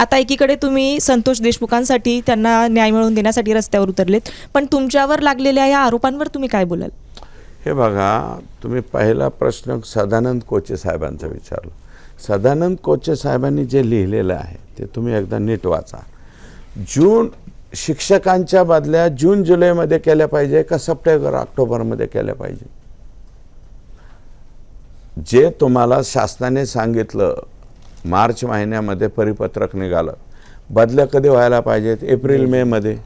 आता एकीकडे तुम्ही संतोष देशमुखांसाठी त्यांना न्याय मिळवून देण्यासाठी रस्त्यावर उतरलेत, पण तुमच्यावर लागलेल्या या आरोपांवर तुम्ही काय बोलाल? हे बघा, तुम्ही पहिला प्रश्न सदानंद कोचे साहेबांचा विचारला. सदानंद कोचे साहेबांनी जे लिहिलेलं आहे ते तुम्ही एकदा नीट वाचा. शिक्षकांच्या बदल्या जून जुलैमध्ये केल्या पाहिजे का सप्टेंबर ऑक्टोबरमध्ये केल्या पाहिजे? जे तुम्हाला शासनाने सांगितलं मार्च महिन्यामध्ये परिपत्रक निघालं, बदल्या कधी व्हायला पाहिजेत? एप्रिल मे मध्ये.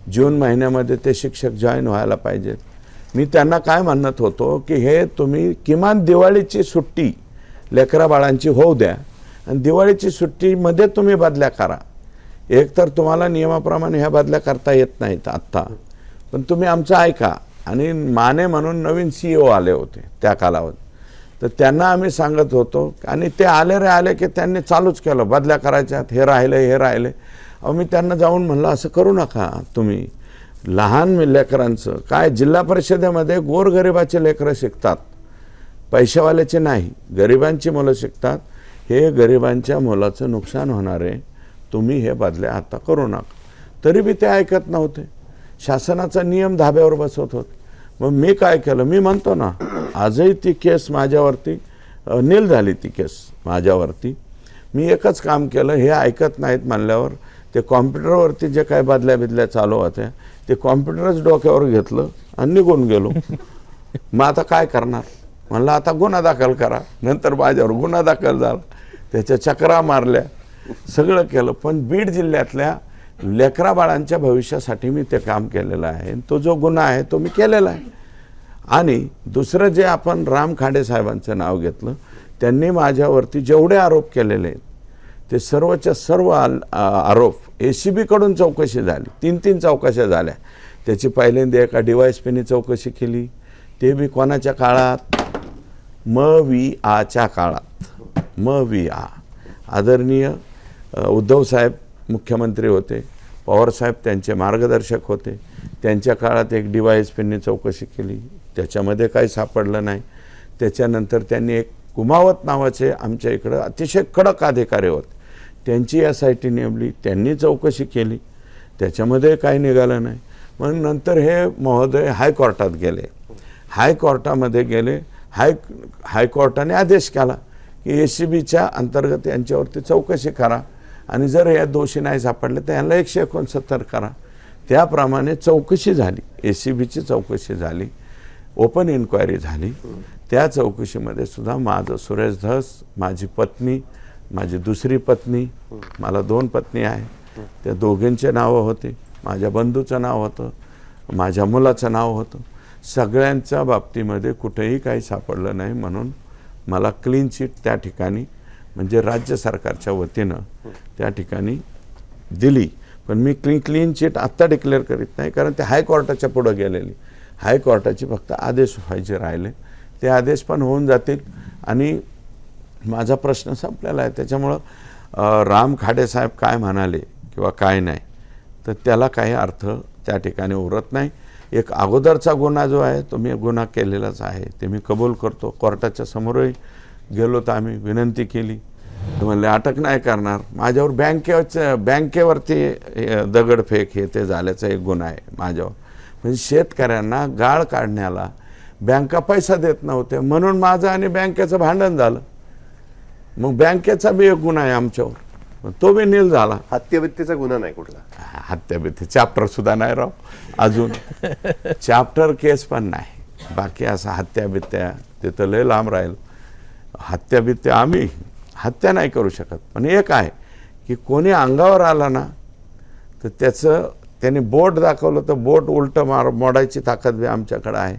जून महिन्यामध्ये ते शिक्षक जॉईन व्हायला पाहिजेत. मी त्यांना काय म्हणत होतो की हे तुम्ही किमान दिवाळीची सुट्टी लेकरा बाळांची होऊ द्या आणि दिवाळीची सुट्टीमध्ये तुम्ही बदल्या करा. एक तर तुम्हाला नियमाप्रमाणे ह्या बदल्या करता येत नाहीत आत्ता, पण तुम्ही आमचं ऐका. आणि माने म्हणून नवीन CEO आले होते त्या कालावधीत, तर त्यांना आम्ही सांगत होतो आणि ते आले की त्यांनी चालूच केलं बदल्या करायच्यात, हे राहिले. अहो मी त्यांना जाऊन म्हणलं असं करू नका तुम्ही. लहान लेकरांचं काय, जिल्हा परिषदेमध्ये गोरगरिबाचे लेकरं शिकतात, पैशावाल्याचे नाही, गरिबांची मुलं शिकतात. हे गरिबांच्या मुलाचं नुकसान होणार आहे, तुम्ही हे बदल्या आता करू नका. तरी बी ते ऐकत नव्हते. शासनाचा नियम धाब्यावर बसवत होते. मग मी काय केलं, मी म्हणतो ना आजही ती केस माझ्यावरती नील झाली. ती केस माझ्यावरती मी एकच काम केलं, हे ऐकत नाहीत म्हणल्यावर ते कॉम्प्युटरवरती जे काय बदल्या चालू होत्या ते कॉम्प्युटरच डोक्यावर घेतलं आणि निघून गेलो. मग आता काय करणार म्हणलं, आता गुन्हा दाखल करा. नंतर माझ्यावर गुन्हा दाखल झाला, त्याच्या चक्रा मारल्या, सगळं केलं. पण बीड जिल्ह्यातल्या लेकरा बाळांच्या भविष्यासाठी मी ते काम केलेलं आहे. तो जो गुन्हा आहे तो मी केलेला आहे. आणि दुसरं जे आपण राम खाडे साहेबांचं नाव घेतलं, त्यांनी माझ्यावरती जेवढे आरोप केलेले आहेत ते सर्वच्या सर्व आरोप ACB कडून चौकशी झाली. 3 चौकशा झाल्या. त्याची पहिल्यांदा एका DYSPने चौकशी केली, ते बी कोणाच्या काळात, MVAच्या काळात. MVA आदरणीय उद्धव साहेब मुख्यमंत्री होते, पवारसाहेब त्यांचे मार्गदर्शक होते, त्यांच्या काळात एक DYSPने चौकशी केली, त्याच्यामध्ये काही सापडलं नाही. त्याच्यानंतर त्यांनी एक कुमावत नावाचे आमच्या इकडं अतिशय कडक अधिकारी होते, त्यांची SIT नेमली, त्यांनी चौकशी केली, त्याच्यामध्ये काही निघालं नाही. मग नंतर हे महोदय हायकोर्टात गेले. हायकोर्टामध्ये गेले. हायकोर्टाने आदेश केला की ACBच्या अंतर्गत यांच्यावरती चौकशी करा आणि जर या दोषी नाही सापडले तर यांना 169 करा. त्याप्रमाणे चौकशी झाली, ACBची चौकशी झाली, ओपन इन्क्वायरी झाली. त्या चौकशीमध्ये सुद्धा माझं सुरेश धस, माझी पत्नी, माझी दुसरी पत्नी, मला 2 पत्नी आहे, त्या दोघींचे नावं होते, माझ्या बंधूचं नाव होतं, माझ्या मुलाचं नाव होतं. सगळ्यांच्या बाबतीमध्ये कुठेही काही सापडलं नाही. म्हणून मला क्लीन चिट त्या ठिकाणी म्हणजे राज्य सरकारच्या वतीनं त्या ठिकाणी दिली. पण मी क्लीन चिट आत्ता डिक्लेअर करीत नाही, कारण ते हायकोर्टाच्या पुढं गेलेली. हायकोर्टाचे फक्त आदेश व्हायचे राहिले, ते आदेश पण होऊन जातील आणि माझा प्रश्न संपलेला आहे. त्याच्यामुळं राम खाडे साहेब काय म्हणाले किंवा काय नाही तर त्याला काही अर्थ त्या ठिकाणी उरत नाही. एक अगोदरचा गुन्हा जो आहे तो मी गुन्हा केलेलाच आहे, ते मी कबूल करतो. कोर्टाच्या समोरही गेलो तर आम्ही विनंती केली, तर म्हणले अटक नाही करणार. माझ्यावर बँकेवरती दगडफेक हे ते झाल्याचा एक गुन्हा आहे माझ्यावर. म्हणजे शेतकऱ्यांना गाळ काढण्याला बँका पैसा देत नव्हते, म्हणून माझं आणि बँकेचं भांडण झालं. मग बँकेचा बी एक गुन्हा आहे आमच्यावर, तो बी नील झाला. हत्याबित्तीचा गुन्हा नाही कुठला? हत्याबित्ती चॅप्टर सुद्धा नाही राव अजून. चॅप्टर केस पण नाही. बाकी असं हत्याबित्त्या ते तर लय लांब राहील. हत्याबित्त्या आम्ही हत्या नाही करू शकत. पण एक आहे की कोणी अंगावर आला ना तर त्याने बोट दाखवलं तर बोट उलटं मोडायची ताकद बी आमच्याकडे आहे.